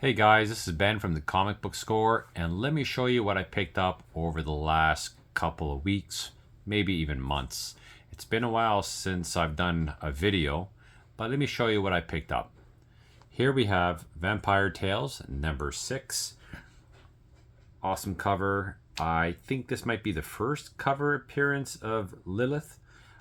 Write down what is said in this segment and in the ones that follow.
Hey guys, this is Ben from the Comic Book Score, and let me show you what I picked up over the last couple of weeks, maybe even months. It's been a while since I've done a video, but let me show you what I picked up. Here we have Vampire Tales number 6. Awesome cover. I think this might be the first cover appearance of Lilith,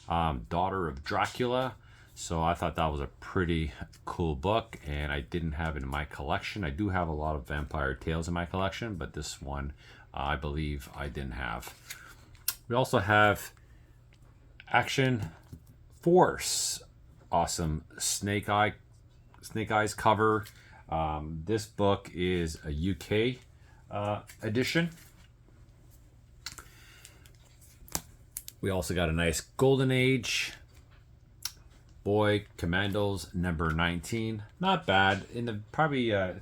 daughter of Dracula. So I thought that was a pretty cool book, and I didn't have it in my collection. I do have a lot of Vampire Tales in my collection, but this one I believe I didn't have. We also have Action Force. Awesome Snake Eyes cover. This book is a UK edition. We also got a nice Golden Age Boy Commandos number 19. Not bad. It's probably a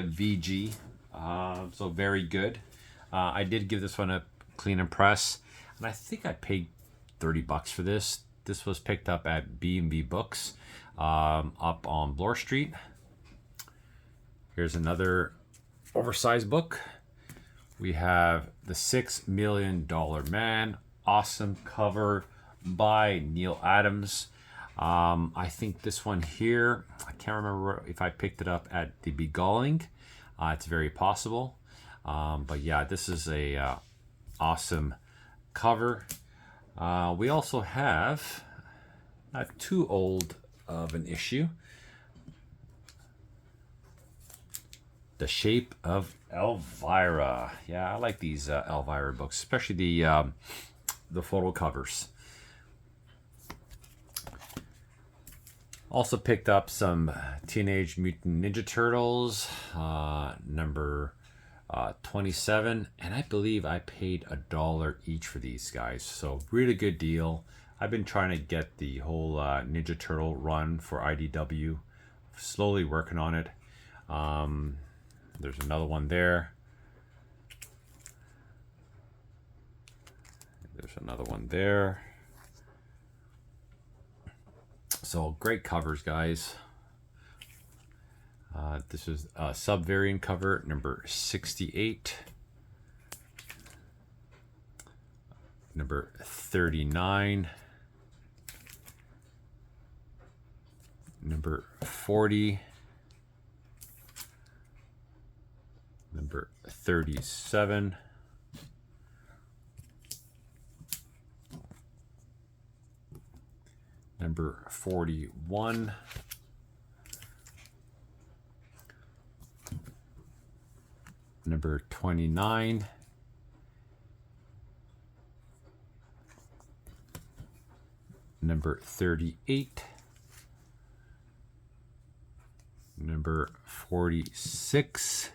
VG, so very good. I did give this one a clean and press, and I think I paid $30 for this. This was picked up at B&B Books, up on Bloor Street. Here's another oversized book. We have The $6 Million Man. Awesome cover by Neil Adams. I think this one here, I can't remember if I picked it up at the Beguiling. It's very possible. But yeah, this is a awesome cover. We also have not too old of an issue, The Shape of Elvira. Yeah, I like these Elvira books, especially the photo covers. Also picked up some Teenage Mutant Ninja Turtles, number 27, and I believe I paid $1 each for these guys. So really good deal. I've been trying to get the whole Ninja Turtle run for IDW. Slowly working on it. There's another one there. There's another one there. So great covers, guys. This is a sub-variant cover number 68, number 39, number 40, number 37, number 41, number 29, number 38, number 46,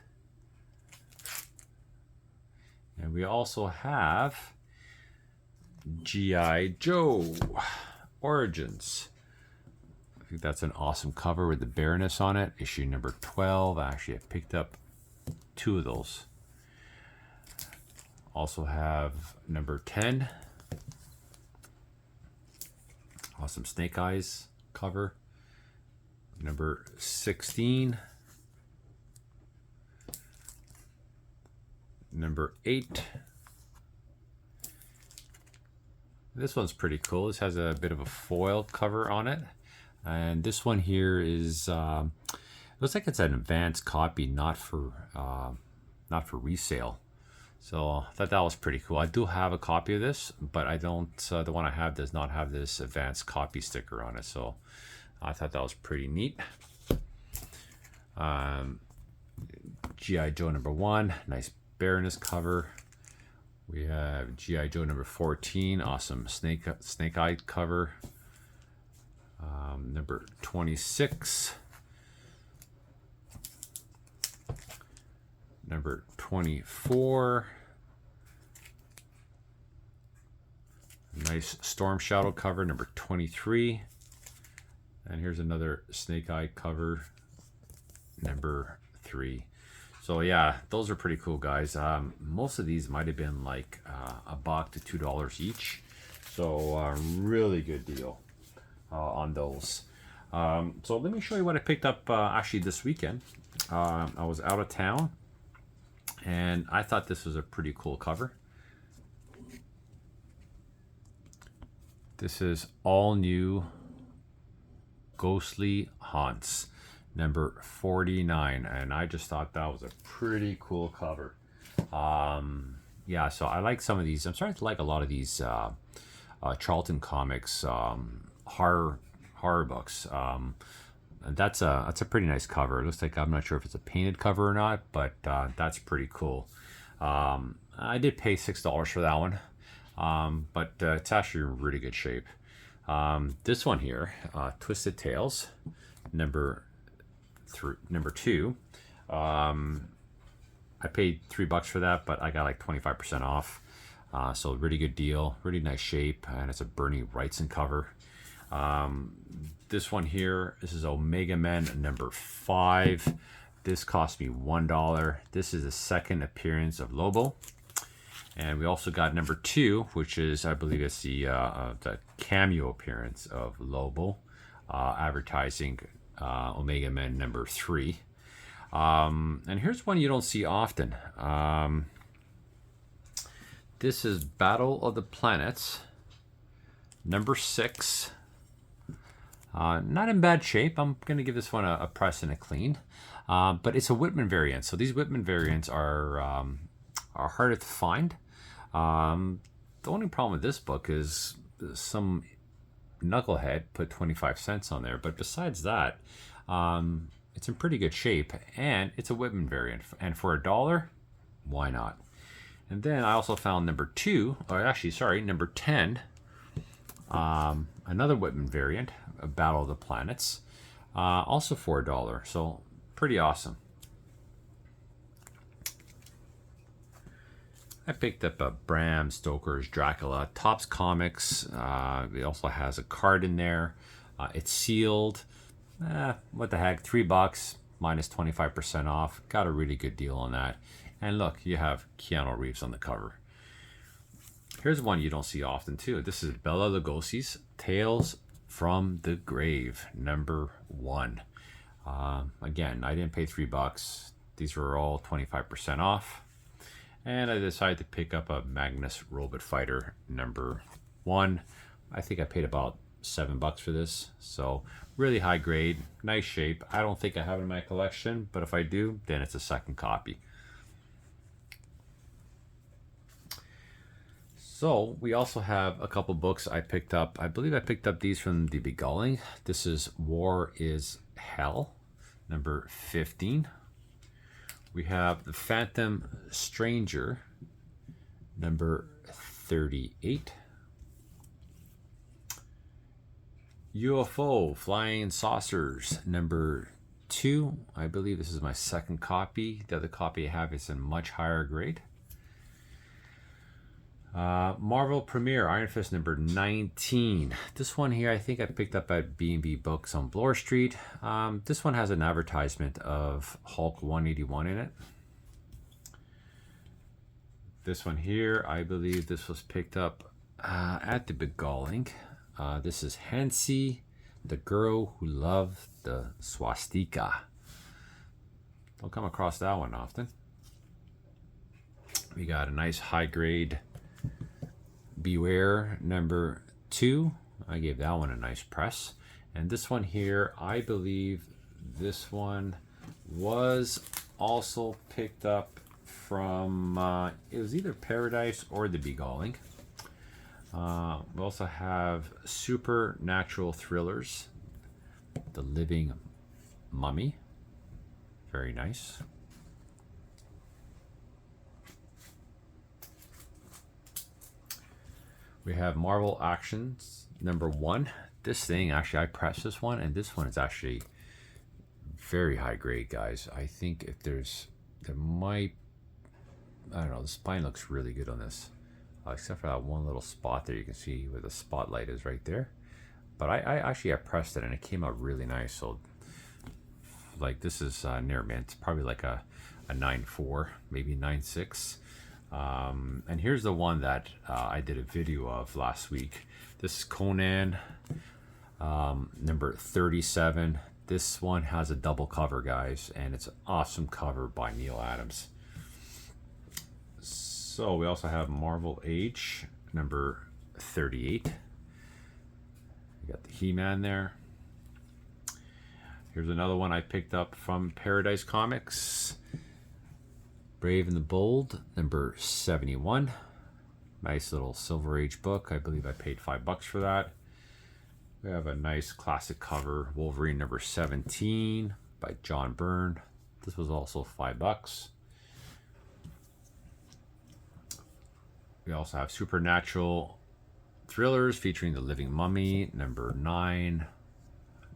and we also have G.I. Joe Origins. I think that's an awesome cover with the Baroness on it. Issue number 12. Actually, I picked up 2 of those. Also have number 10. Awesome Snake Eyes cover. Number 16. Number 8. This one's pretty cool. This has a bit of a foil cover on it. And this one here is, looks like it's an advanced copy, not for resale. So I thought that was pretty cool. I do have a copy of this, but I don't, the one I have does not have this advanced copy sticker on it. So I thought that was pretty neat. G.I. Joe number 1, nice Baroness cover. We have G.I. Joe number 14, awesome snake eye cover. Number 26. Number 24. Nice Storm Shadow cover, number 23. And here's another Snake Eye cover, number 3. So yeah, those are pretty cool, guys. Most of these might have been like $1 to $2 each. So really good deal on those. So let me show you what I picked up actually this weekend. I was out of town, and I thought this was a pretty cool cover. This is all new Ghostly Haunts, number 49, and I just thought that was a pretty cool cover. Yeah, so I like some of these. I'm starting to like a lot of these Charlton Comics horror books. And that's a pretty nice cover. It looks like, I'm not sure if it's a painted cover or not, but that's pretty cool. I did pay $6 for that one, but it's actually in really good shape. This one here, Twisted Tales, number 2. I paid $3 for that, but I got like 25% off. So really good deal, really nice shape, and it's a Bernie Wrightson cover. This one here, this is Omega Men number 5. This cost me $1. This is the second appearance of Lobo. And we also got number 2, which is, I believe it's the cameo appearance of Lobo, advertising Omega Men number 3. And here's one you don't see often. This is Battle of the Planets, number 6. Not in bad shape. I'm going to give this one a press and a clean. But it's a Whitman variant. So these Whitman variants are harder to find. The only problem with this book is some knucklehead put 25 cents on there. But besides that, it's in pretty good shape, and it's a Whitman variant. And for $1, why not? And then I also found number 10. Another Whitman variant, Battle of the Planets, also for $1. So pretty awesome. I picked up a Bram Stoker's Dracula, Topps Comics. It also has a card in there. It's sealed. What the heck, $3 minus 25% off. Got a really good deal on that. And look, you have Keanu Reeves on the cover. Here's one you don't see often too. This is Bela Lugosi's Tales from the Grave, number 1. Again, I didn't pay $3. These were all 25% off. And I decided to pick up a Magnus Robot Fighter number 1. I think I paid about $7 for this. So really high grade, nice shape. I don't think I have it in my collection, but if I do, then it's a second copy. So we also have a couple books I picked up. I believe I picked up these from the Beguiling. This is War is Hell, number 15. We have The Phantom Stranger, number 38. UFO Flying Saucers, number 2. I believe this is my second copy. The other copy I have is in much higher grade. Marvel Premiere Iron Fist number 19. This one here I think I picked up at B&B Books on Bloor Street. This one has an advertisement of Hulk 181 in it. This one here, I believe this was picked up at the Beguiling. This is Hansi, the girl who loved the swastika. Don't come across that one often. We got a nice high grade Beware number 2. I gave that one a nice press. And this one here, I believe this one was also picked up from, it was either Paradise or the Beguiling. We also have Supernatural Thrillers, The Living Mummy. Very nice. We have Marvel Actions number 1. This thing, actually, I pressed this one, and this one is actually very high grade, guys. I think if there might, I don't know, the spine looks really good on this. Except for that one little spot there, you can see where the spotlight is right there. But I actually pressed it, and it came out really nice. So, like, this is near mint. Probably like a 9.4, maybe 9.6. And here's the one that I did a video of last week. This is Conan, number 37. This one has a double cover, guys, and it's an awesome cover by Neil Adams. So we also have Marvel Age, number 38. You got the He-Man there. Here's another one I picked up from Paradise Comics. Brave and the Bold, number 71. Nice little Silver Age book. I believe I paid $5 for that. We have a nice classic cover, Wolverine number 17 by John Byrne. This was also $5. We also have Supernatural Thrillers featuring the Living Mummy, number 9.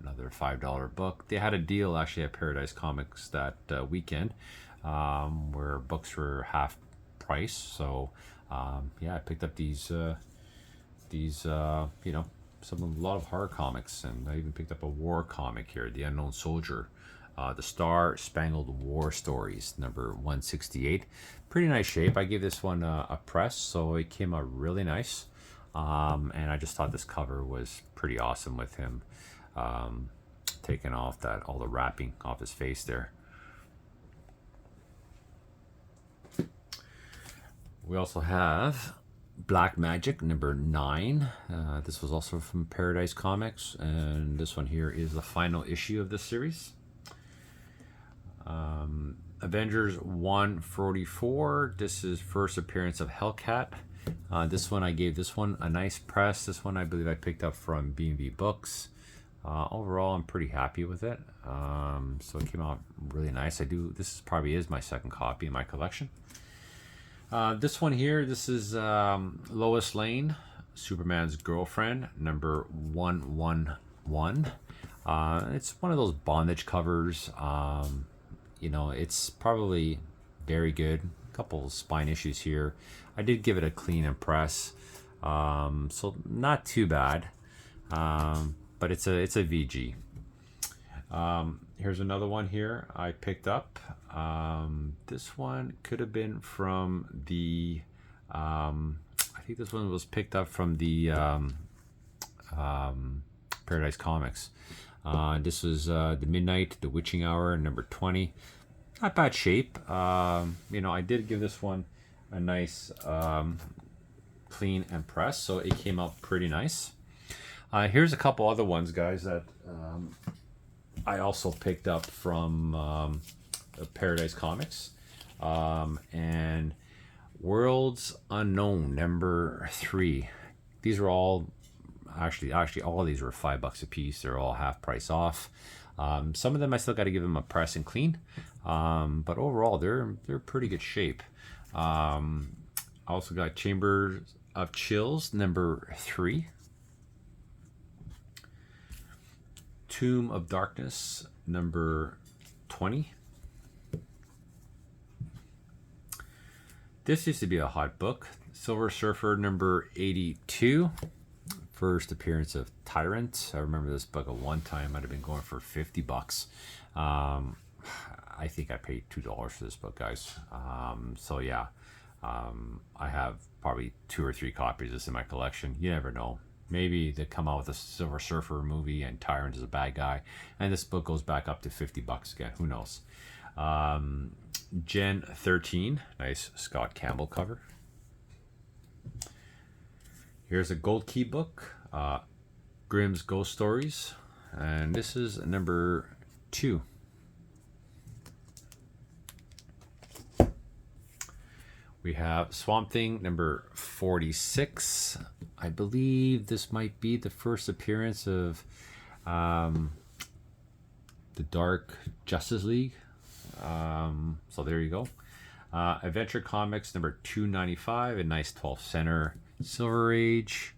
Another $5 book. They had a deal actually at Paradise Comics that weekend where books were half price. So yeah, I picked up these you know, a lot of horror comics, and I even picked up a war comic here, The Unknown Soldier, the Star Spangled War Stories, number 168. Pretty nice shape. I gave this one a press, so it came out really nice. And I just thought this cover was pretty awesome with him taking off all the wrapping off his face there. We also have Black Magic number 9. This was also from Paradise Comics, and this one here is the final issue of this series. Avengers 144. This is first appearance of Hellcat. This one I gave this one a nice press. This one I believe I picked up from B&B Books. Overall, I'm pretty happy with it. So it came out really nice. This probably is my second copy in my collection. This one here, this is Lois Lane, Superman's girlfriend, number 111. It's one of those bondage covers. You know, it's probably very good. A couple spine issues here. I did give it a clean and press, so not too bad. But it's a VG. Here's another one here I picked up. This one could have been from the I think this one was picked up from the Paradise Comics. This was the Midnight, the Witching Hour, number 20. Not bad shape. You know, I did give this one a nice clean and press, so it came out pretty nice. Here's a couple other ones, guys, that I also picked up from Paradise Comics. And Worlds Unknown, number 3. These are all actually all of these were $5 a piece. They're all half price off. Some of them I still got to give them a press and clean, but overall they're pretty good shape. I also got Chamber of Chills, number 3. Tomb of Darkness, number 20. This used to be a hot book. Silver Surfer, number 82. First appearance of Tyrant. I remember this book at one time might have been going for $50. I think I paid $2 for this book, guys. So yeah, I have probably 2 or 3 copies of this in my collection. You never know. Maybe they come out with a Silver Surfer movie and Tyrant is a bad guy, and this book goes back up to $50 again. Who knows? Gen 13, nice Scott Campbell cover. Here's a Gold Key book, Grimm's Ghost Stories, and this is number 2. We have Swamp Thing, number 46. I believe this might be the first appearance of the Dark Justice League. So there you go. Adventure Comics, number 295, a nice 12 center Silver Age.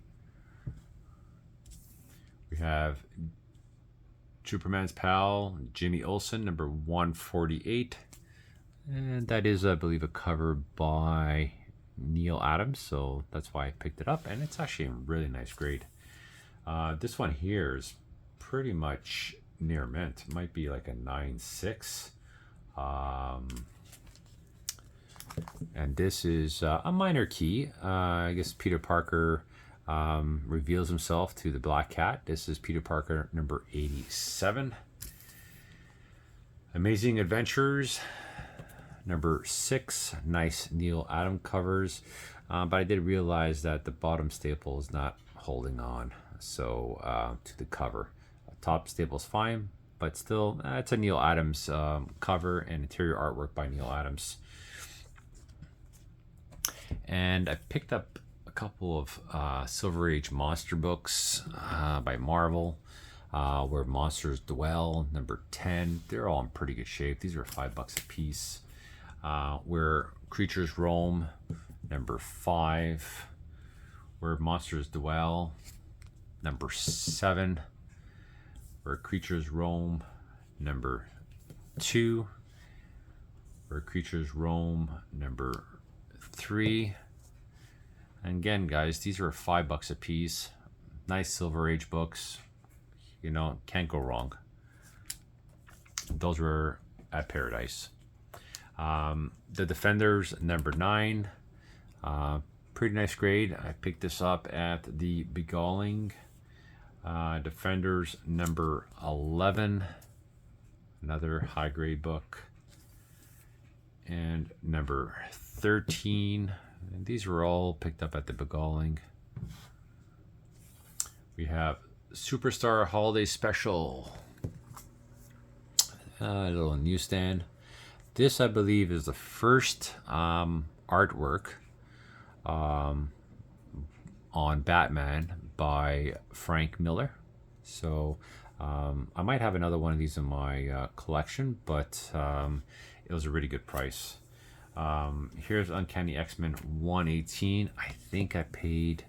We have Superman's pal, Jimmy Olsen, number 148. And that is, I believe, a cover by Neil Adams, so that's why I picked it up, and it's actually in really nice grade. This one here is pretty much near mint. It might be like a 9.6. And this is a minor key. I guess Peter Parker reveals himself to the Black Cat. This is Peter Parker number 87. Amazing Adventures number 6. Nice Neil Adams covers, but I did realize that the bottom staple is not holding on, so to the cover. Top staple is fine, but still, it's a Neil Adams cover and interior artwork by Neil Adams. And I picked up a couple of Silver Age monster books by Marvel, Where Monsters Dwell, number 10. They're all in pretty good shape. These are $5 a piece. Where Creatures Roam, number 5. Where Monsters Dwell, number 7. Where Creatures Roam, number 2. Where Creatures Roam, number 3. And again, guys, these are $5 a piece. Nice Silver Age books. You know, can't go wrong. Those were at Paradise. The Defenders, number 9. Pretty nice grade. I picked this up at the Beguiling. Defenders, number 11. Another high grade book. And number 13. And these were all picked up at the Beguiling. We have Superstar Holiday Special. A little newsstand. This, I believe, is the first artwork on Batman by Frank Miller. So I might have another one of these in my collection, but it was a really good price. Here's Uncanny X-Men 118. I think I paid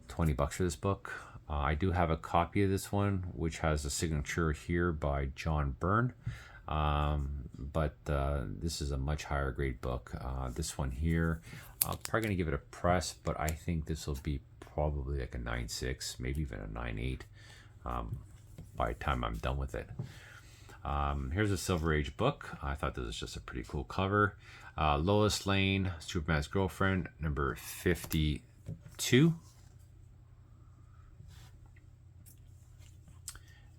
$20 for this book. I do have a copy of this one, which has a signature here by John Byrne. But this is a much higher grade book. This one here, I'm probably going to give it a press, but I think this will be probably like a 9.6, maybe even a 9.8 by the time I'm done with it. Here's a Silver Age book. I thought this was just a pretty cool cover. Lois Lane, Superman's Girlfriend, number 52.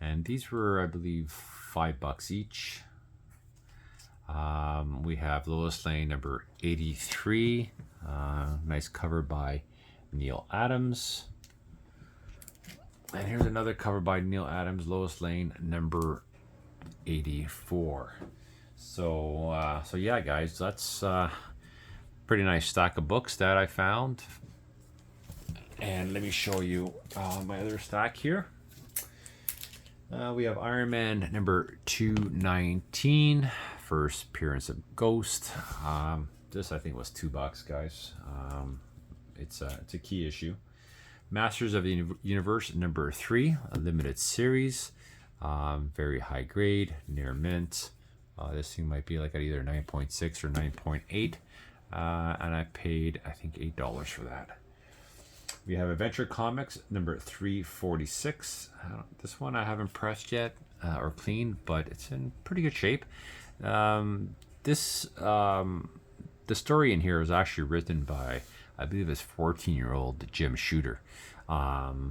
And these were, I believe, $5 each. We have Lois Lane, number 83. Nice cover by Neil Adams. And here's another cover by Neil Adams, Lois Lane, number 84. So yeah, guys, that's pretty nice stack of books that I found. And let me show you my other stack here. We have Iron Man number 219, first appearance of Ghost. This I think was $2, guys. It's a key issue. Masters of the Universe number 3, a limited series. Very high grade, near mint. This thing might be like at either 9.6 or 9.8, and I paid, I think, $8 for that. We have Adventure Comics number 346. This one I haven't pressed yet or cleaned, but it's in pretty good shape. The story in here is actually written by, I believe, it's 14-year-old Jim Shooter.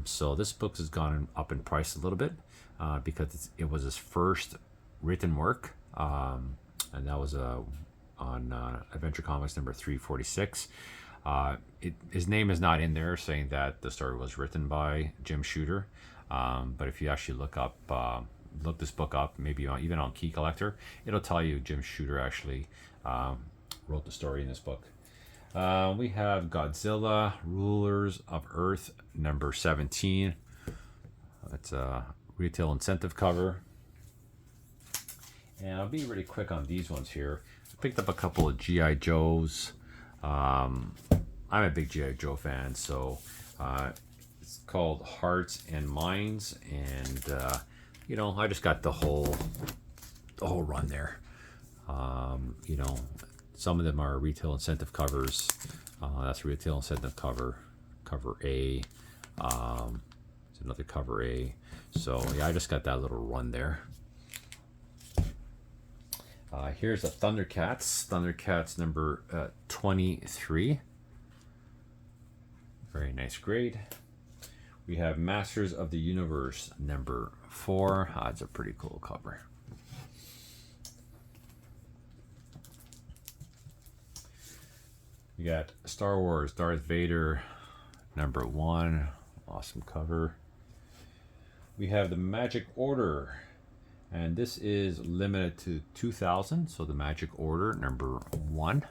So this book has gone up in price a little bit because it was his first written work, and that was on Adventure Comics number 346. His name is not in there saying that the story was written by Jim Shooter, but if you actually look this book up, maybe even on Key Collector, it'll tell you Jim Shooter actually wrote the story in this book. We have Godzilla, Rulers of Earth, number 17. It's a retail incentive cover. And I'll be really quick on these ones here. I picked up a couple of G.I. Joes. I'm a big G.I. Joe fan, so it's called Hearts and Minds, and I just got the whole run there. Some of them are retail incentive covers. That's a retail incentive cover A. It's another cover A. So yeah, I just got that little run there. Here's a Thundercats number 23. Very nice grade. We have Masters of the Universe number 4. It's a pretty cool cover. We got Star Wars Darth Vader number 1. Awesome cover. We have the Magic Order, and this is limited to 2,000, so the Magic Order number 1.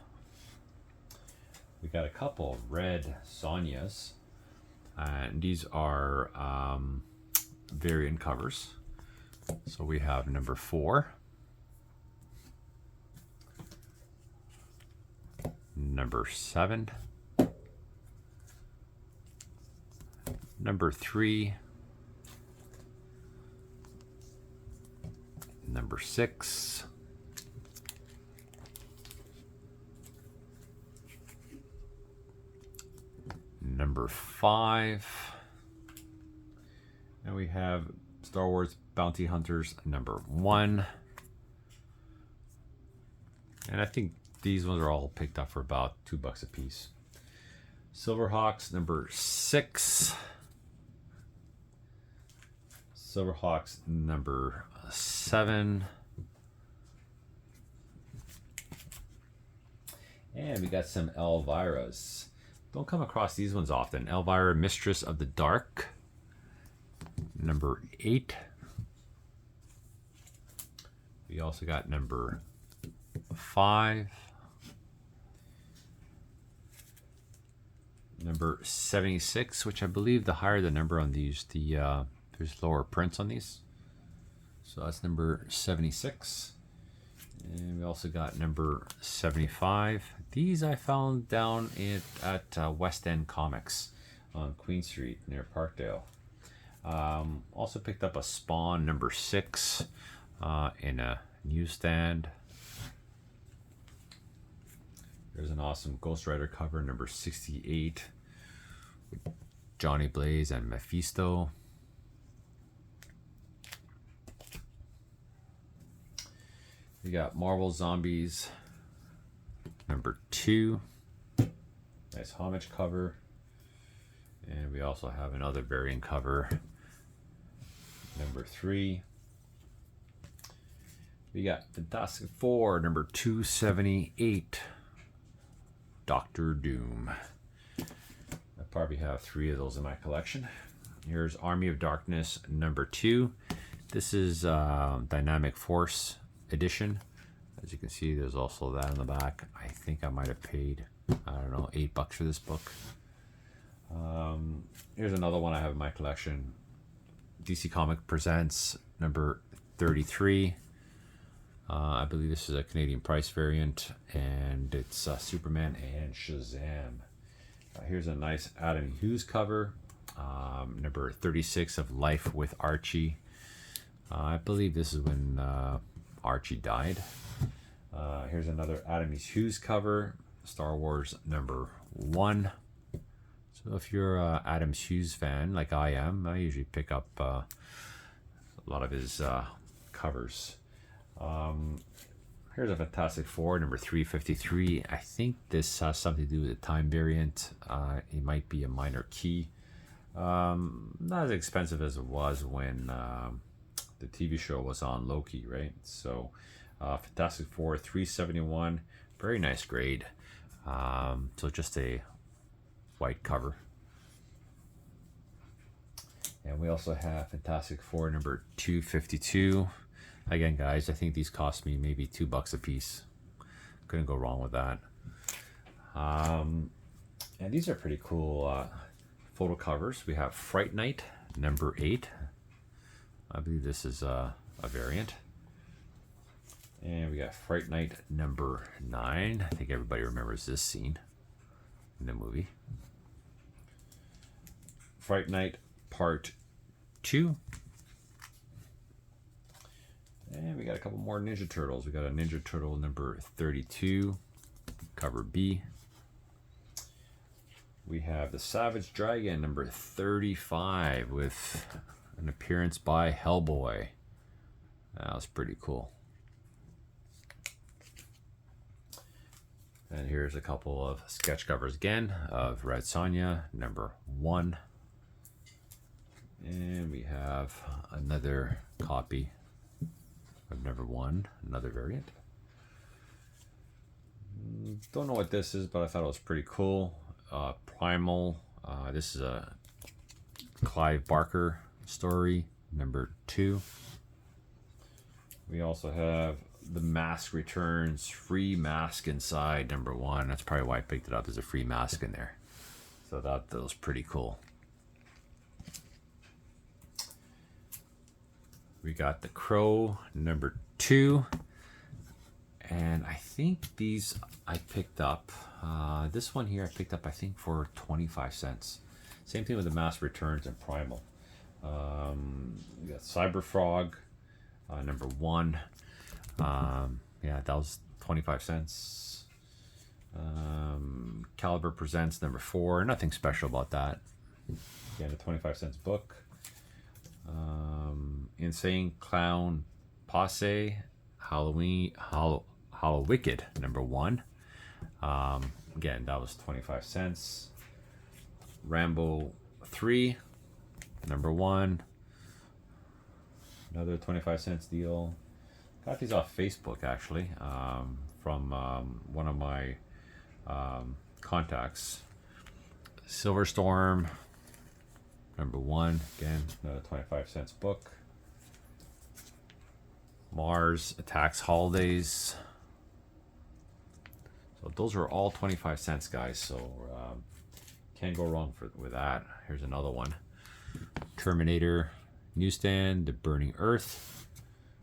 We got a couple red Sonyas, and these are variant covers. So we have number 4, number 7, number 3, number 6, number 5, and we have Star Wars Bounty Hunters number 1. And I think these ones are all picked up for about $2 a piece. Silverhawks number 6. Silverhawks number 7. And we got some Elvira's. Don't come across these ones often. Elvira, Mistress of the Dark, number 8. We also got number 5. Number 76, which I believe the higher the number on these, there's lower prints on these. So that's number 76. And we also got number 75. These I found down at West End Comics on Queen Street near Parkdale. Also picked up a Spawn number 6 in a newsstand. There's an awesome Ghost Rider cover number 68 with Johnny Blaze and Mephisto. We got Marvel Zombies number 2. Nice homage cover. And we also have another variant cover number 3. We got Fantastic Four number 278. Doctor Doom. I probably have 3 of those in my collection. Here's Army of Darkness number 2. This is Dynamic Force edition. As you can see, there's also that in the back. I think I might have paid, I don't know, $8 for this book. Here's another one I have in my collection. DC Comic Presents number 33. I believe this is a Canadian price variant, and it's Superman and Shazam. Here's a nice Adam Hughes cover, number 36 of Life with Archie. I believe this is when Archie died. Here's another Adam Hughes cover, Star Wars number 1. So if you're an Adam Hughes fan, like I am, I usually pick up a lot of his covers. Here's a Fantastic Four number 353. I think this has something to do with the time variant. It might be a minor key. Not as expensive as it was when the TV show was on Loki, right? So Fantastic Four 371, very nice grade. So just a white cover. And we also have Fantastic Four number 252. Again, guys, I think these cost me maybe $2 a piece. Couldn't go wrong with that. And these are pretty cool photo covers. We have Fright Night number 8. I believe this is a variant. And we got Fright Night number 9. I think everybody remembers this scene in the movie. Fright Night Part 2. And we got a couple more Ninja Turtles. We got a Ninja Turtle number 32, cover B. We have the Savage Dragon number 35 with an appearance by Hellboy. That was pretty cool. And here's a couple of sketch covers again of Red Sonja, number 1. And we have another copy of number 1, another variant. Don't know what this is, but I thought it was pretty cool. Primal. This is a Clive Barker story, number 2. We also have The Mask Returns, free mask inside, number 1. That's probably why I picked it up. There's a free mask in there. So that was pretty cool. We got The Crow, number 2. And I think these I picked up. This one here I picked up, I think, for 25 cents. Same thing with The Mask Returns and Primal. We got Cyber Frog, number 1. Yeah, that was 25 cents. Caliber Presents, number 4. Nothing special about that. Again, a 25 cents book. Insane Clown Posse, Hollow Wicked, number 1. Again, that was 25 cents. Rambo 3, number 1. Another 25 cents deal. Got these off Facebook, actually, from one of my contacts. Silver Storm, number 1. Again, another 25 cents book. Mars Attacks Holidays. So those are all 25 cents, guys. So can't go wrong with that. Here's another one. Terminator Newsstand, The Burning Earth.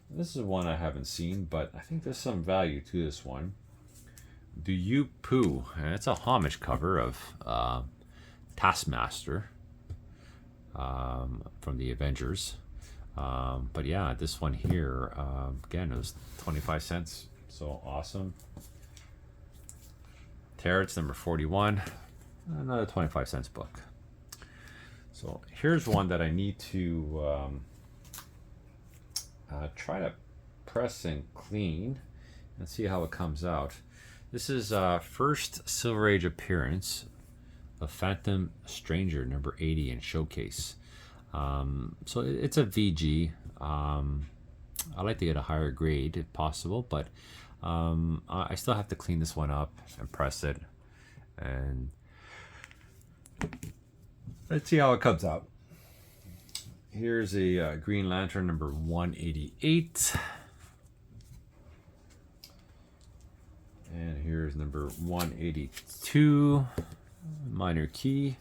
This is one I haven't seen, but I think there's some value to this one. Do You Poo? And it's a homage cover of Taskmaster from the Avengers. But yeah, this one here, again, it was 25 cents. So awesome. Tarot's number 41. Another 25 cents book. So here's one that I need to try to press and clean and see how it comes out. This is first Silver Age appearance of Phantom Stranger, number 80 in Showcase. So it's a VG. I like to get a higher grade if possible, but I still have to clean this one up and press it, and let's see how it comes out. Here's a Green Lantern number 188, and here's number 182, Minor Key.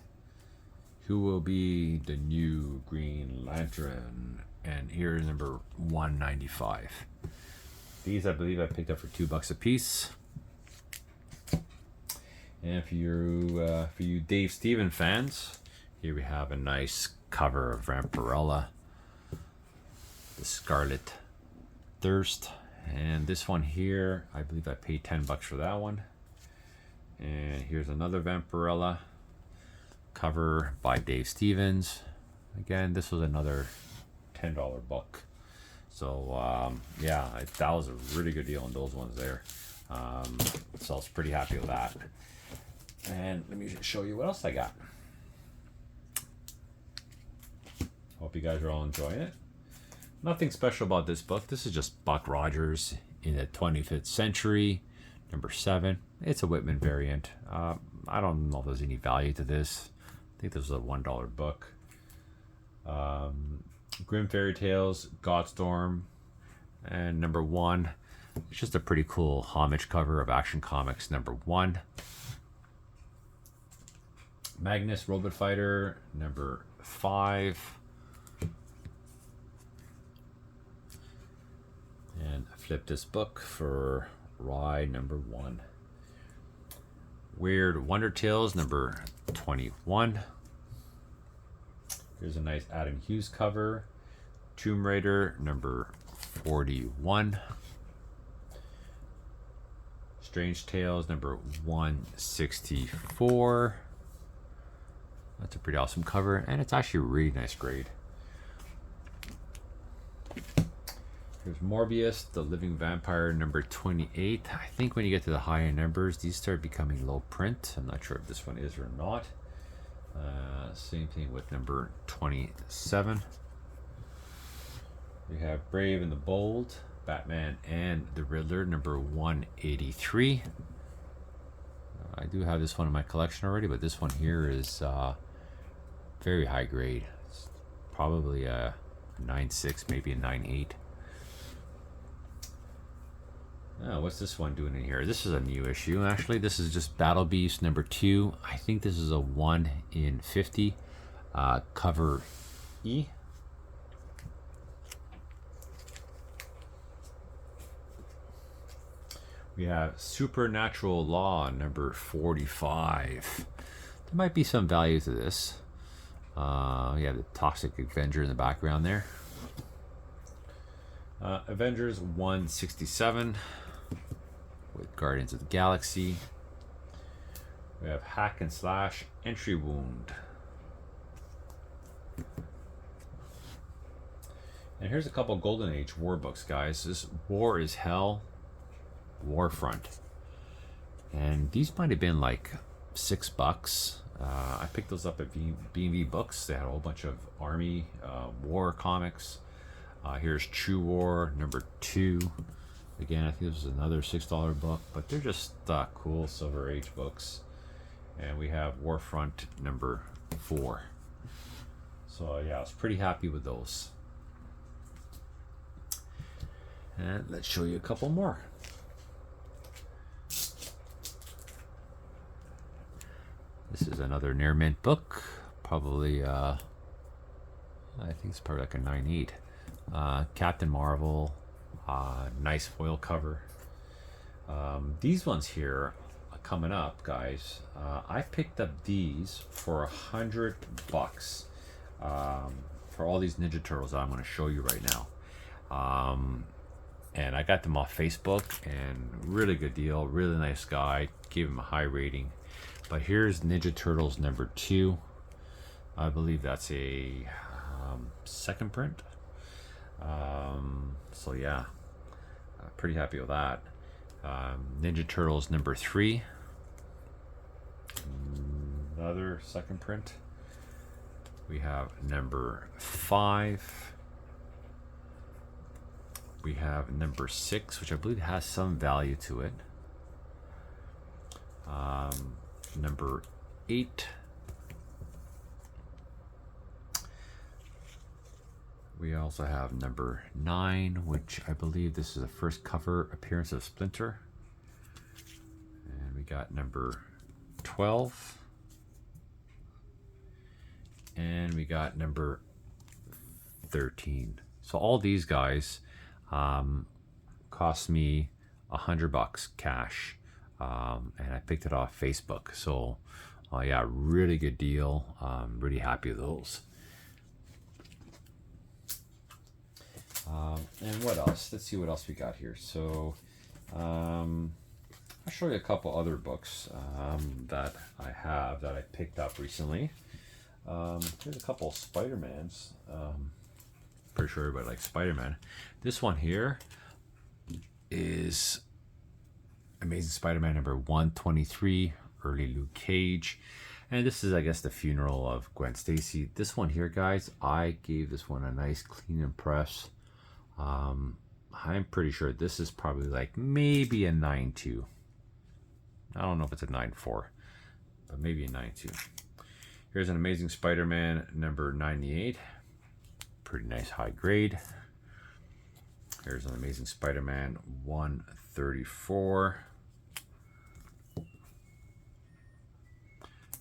Who will be the new Green Lantern? And here's number 195. These I believe I picked up for $2 a piece. And for you Dave Stephen fans, here we have a nice cover of Vampirella, The Scarlet Thirst, and this one here I believe I paid $10 for that one. And here's another Vampirella cover by Dave Stevens. Again, this was another $10 book. So yeah, that was a really good deal on those ones there. So I was pretty happy with that. And let me show you what else I got. Hope you guys are all enjoying it. Nothing special about this book. This is just Buck Rogers in the 25th Century, number 7. It's a Whitman variant. I don't know if there's any value to this. I think this was a $1 book. Grim Fairy Tales, Godstorm, and number 1. It's just a pretty cool homage cover of Action Comics number 1. Magnus Robot Fighter number 5. And I flipped this book for Rye number 1. Weird Wonder Tales number 21. Here's a nice Adam Hughes cover. Tomb Raider number 41. Strange Tales number 164. That's a pretty awesome cover, and it's actually a really nice grade. Here's Morbius, the Living Vampire, number 28. I think when you get to the higher numbers, these start becoming low print. I'm not sure if this one is or not. Same thing with number 27. We have Brave and the Bold, Batman and the Riddler, number 183. I do have this one in my collection already, but this one here is very high grade. It's probably a 9.6, maybe a 9.8. Oh, what's this one doing in here? This is a new issue. Actually, this is just Battle Beast number 2. I think this is a 1 in 50, cover E. We have Supernatural Law number 45. There might be some value to this. We have the Toxic Avenger in the background there. Avengers 167 with Guardians of the Galaxy. We have Hack and Slash Entry Wound. And here's a couple Golden Age war books, guys. This War is Hell, Warfront. And these might have been like $6. I picked those up at B&V Books. They had a whole bunch of Army war comics. Here's True War number 2. Again, I think this was another $6 book, but they're just cool Silver Age books. And we have Warfront number 4. So yeah, I was pretty happy with those. And let's show you a couple more. This is another Near Mint book. Probably, I think it's probably like a 9.8. Captain Marvel, nice foil cover. These ones here are coming up, guys. I picked up these for $100 for all these Ninja Turtles that I'm going to show you right now. And I got them off Facebook, and really good deal, really nice guy, gave him a high rating. But here's Ninja Turtles number 2. I believe that's a second print. So yeah, pretty happy with that. Ninja Turtles number 3. Another second print. We have number 5. We have number 6, which I believe has some value to it. Number 8. We also have number 9, which I believe this is the first cover appearance of Splinter. And we got number 12. And we got number 13. So all these guys cost me $100 cash. And I picked it off Facebook. So yeah, really good deal. Really happy with those. And what else? Let's see what else we got here. So I'll show you a couple other books that I have that I picked up recently. Here's a couple of Spider-Mans. Pretty sure everybody likes Spider-Man. This one here is Amazing Spider-Man number 123, early Luke Cage. And this is, I guess, the funeral of Gwen Stacy. This one here, guys, I gave this one a nice clean and press. I'm pretty sure this is probably like maybe a 9.2. I don't know if it's a 9.4, but maybe a 9.2. Here's an Amazing Spider-Man number 98. Pretty nice high grade. Here's an Amazing Spider-Man 134.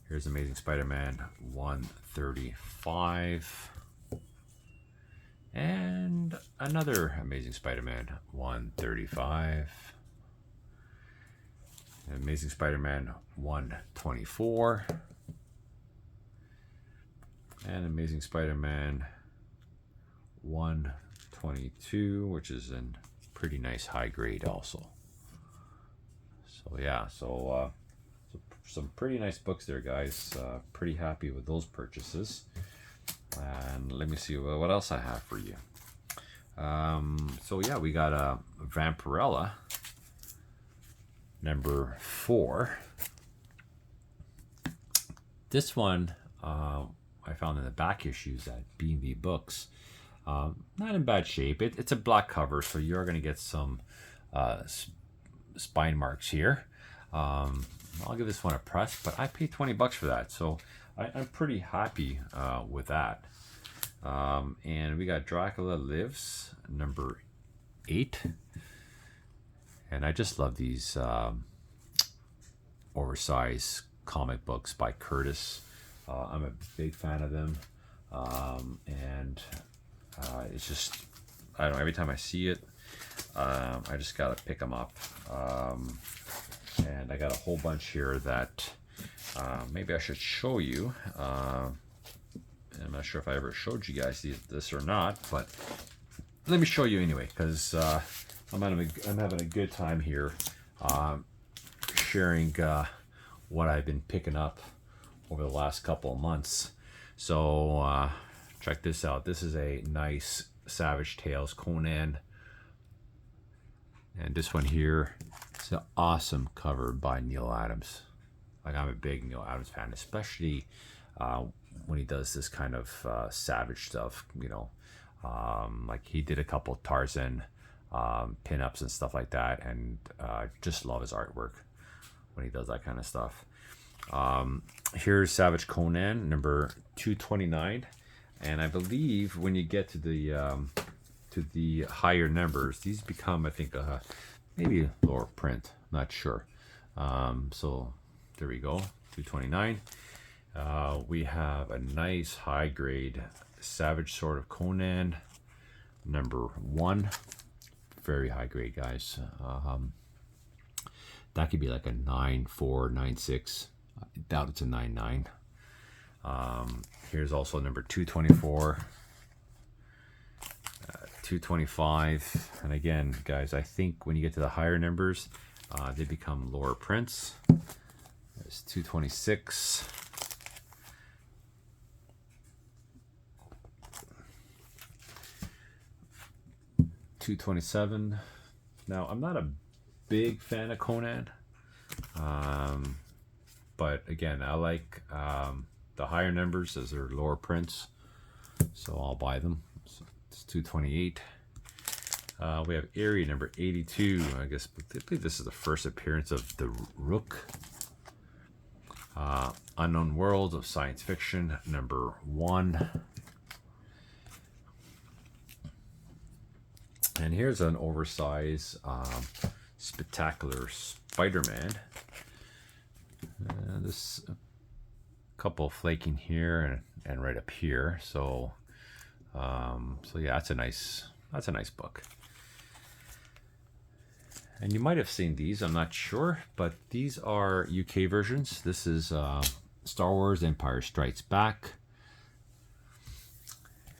Here's Amazing Spider-Man 135. And another Amazing Spider-Man 135. Amazing Spider-Man 124. And Amazing Spider-Man 122, which is in pretty nice high grade also. So yeah, so some pretty nice books there, guys. Pretty happy with those purchases. And let me see what else I have for you. So yeah, we got a Vampirella number 4. This one I found in the back issues at B&B Books. Not in bad shape. It's a black cover, so you're going to get some spine marks here. I'll give this one a press, but I paid $20 for that, so I'm pretty happy with that. And we got Dracula Lives number 8, and I just love these oversized comic books by Curtis. I'm a big fan of them, and it's just, I don't know, every time I see it, I just gotta pick them up. And I got a whole bunch here that maybe I should show you. I'm not sure if I ever showed you guys this or not, but let me show you anyway, because I'm having a good time here sharing what I've been picking up over the last couple of months. So check this out. This is a nice Savage Tales Conan, and this one here is an awesome cover by Neil Adams. Like, I'm a big Neil Adams fan, especially when he does this kind of savage stuff, you know. Like, he did a couple Tarzan pinups and stuff like that, and just love his artwork when he does that kind of stuff. Here's Savage Conan number 229, and I believe when you get to the higher numbers, these become, I think, maybe lower print. I'm not sure. So there we go, 229. We have a nice high grade Savage Sword of Conan number 1. Very high grade, guys. That could be like a 9.4, 9.6. I doubt it's a 9.9. Here's also number 224, 225, and again, guys, I think when you get to the higher numbers, they become lower prints. There's 226. 227. Now, I'm not a big fan of Conan, but again, I like the higher numbers as they're lower prints, so I'll buy them. So it's 228. We have Eerie number 82. I believe this is the first appearance of the Rook. Unknown Worlds of Science Fiction number 1. And here's an oversized spectacular Spider-Man. This couple flaking here and right up here. So yeah, that's a nice book. And you might have seen these, I'm not sure, but these are UK versions. This is Star Wars Empire Strikes Back.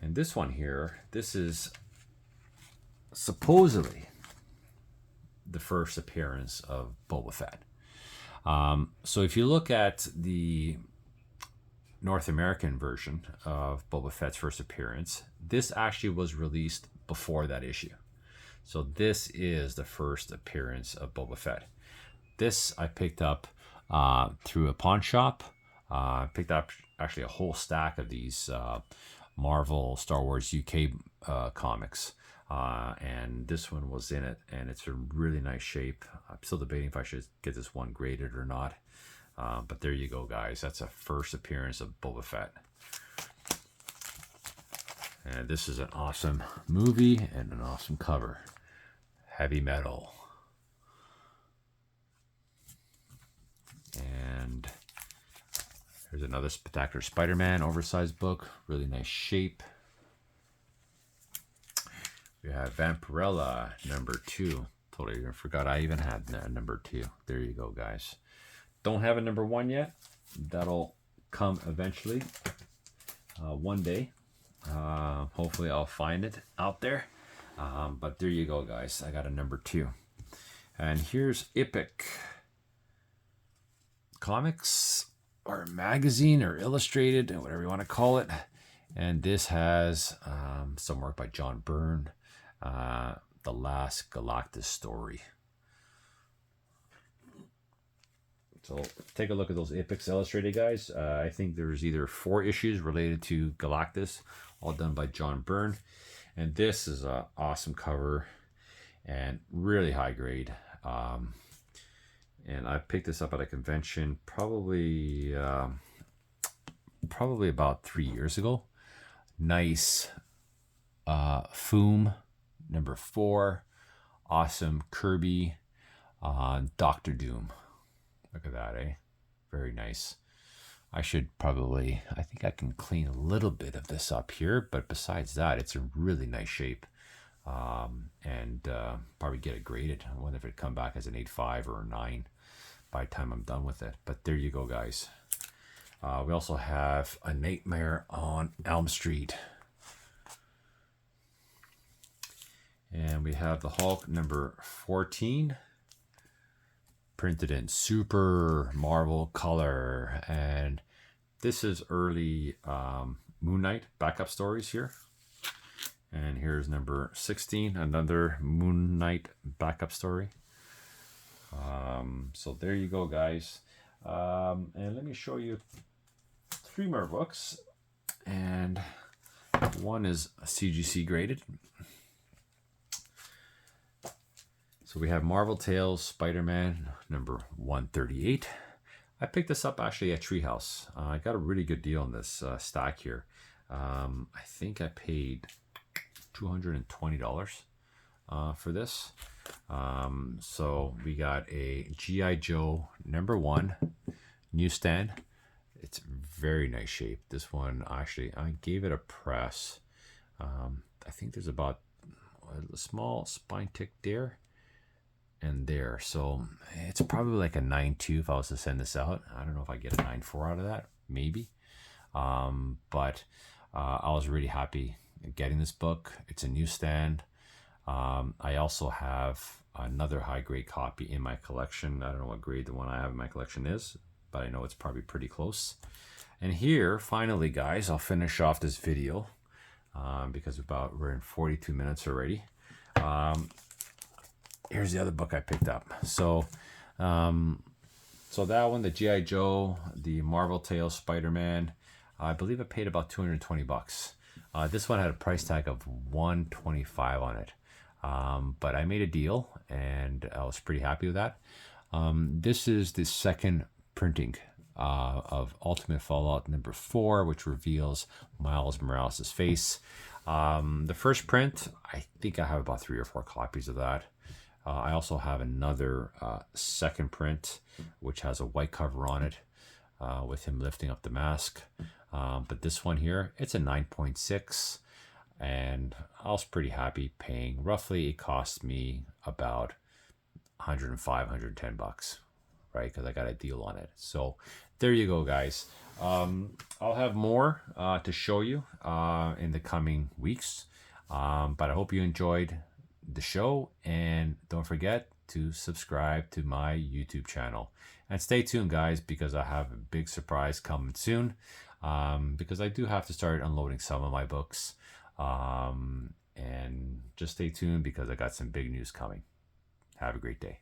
And this one here, this is supposedly the first appearance of Boba Fett. So if you look at the North American version of Boba Fett's first appearance, this actually was released before that issue. So this is the first appearance of Boba Fett. This I picked up through a pawn shop. I picked up actually a whole stack of these Marvel Star Wars UK comics. And this one was in it, and it's in really nice shape. I'm still debating if I should get this one graded or not. But there you go, guys. That's a first appearance of Boba Fett. And this is an awesome movie and an awesome cover. Heavy metal. And here's another spectacular Spider-Man oversized book. Really nice shape. We have Vampirella number 2. Totally forgot I even had number 2. There you go, guys. Don't have a number 1 yet. That'll come eventually. One day. Hopefully I'll find it out there. But there you go, guys. I got a number 2. And here's Epic Comics, or magazine, or illustrated, whatever you want to call it. And this has some work by John Byrne. The Last Galactus Story. So take a look at those Apex Illustrated guys. I think there's either 4 issues related to Galactus, all done by John Byrne. And this is an awesome cover and really high grade. And I picked this up at a convention probably about 3 years ago. Nice Foom number 4. Awesome Kirby Doctor Doom. Look at that, eh? Very nice. I think I can clean a little bit of this up here, but besides that, it's in really nice shape. And probably get it graded. I wonder if it'd come back as an 8.5 or a 9 by the time I'm done with it. But there you go, guys. We also have A Nightmare on Elm Street. And we have the Hulk number 14. Printed in super Marvel color. And this is early Moon Knight backup stories here. And here's number 16, another Moon Knight backup story. So there you go, guys. And let me show you 3 more books. And one is CGC graded. So we have Marvel Tales Spider-Man number 138. I picked this up actually at Treehouse. I got a really good deal on this stack here. I think I paid $220 for this. So we got a G.I. Joe number 1 newsstand. It's very nice shape. This one actually, I gave it a press. I think there's about a small spine tick there and there. So it's probably like a 9.2 if I was to send this out. I don't know if I get a 9.4 out of that, maybe. But I was really happy getting this book. It's a newsstand. I also have another high grade copy in my collection. I don't know what grade the one I have in my collection is, but I know it's probably pretty close. And here, finally, guys, I'll finish off this video because we're in 42 minutes already. Here's the other book I picked up. So that one, the G.I. Joe, the Marvel Tales Spider-Man, I believe I paid about $220. This one had a price tag of $125 on it. But I made a deal and I was pretty happy with that. This is the second printing of Ultimate Fallout number 4, which reveals Miles Morales' face. The first print, I think I have about 3 or 4 copies of that. I also have another second print, which has a white cover on it with him lifting up the mask. But this one here, it's a 9.6. And I was pretty happy paying. Roughly, it cost me about $105, $110, right? Because I got a deal on it. So there you go, guys. I'll have more to show you in the coming weeks. But I hope you enjoyed the show. And don't forget to subscribe to my YouTube channel. And stay tuned, guys, because I have a big surprise coming soon. Because I do have to start unloading some of my books. And just stay tuned because I got some big news coming. Have a great day.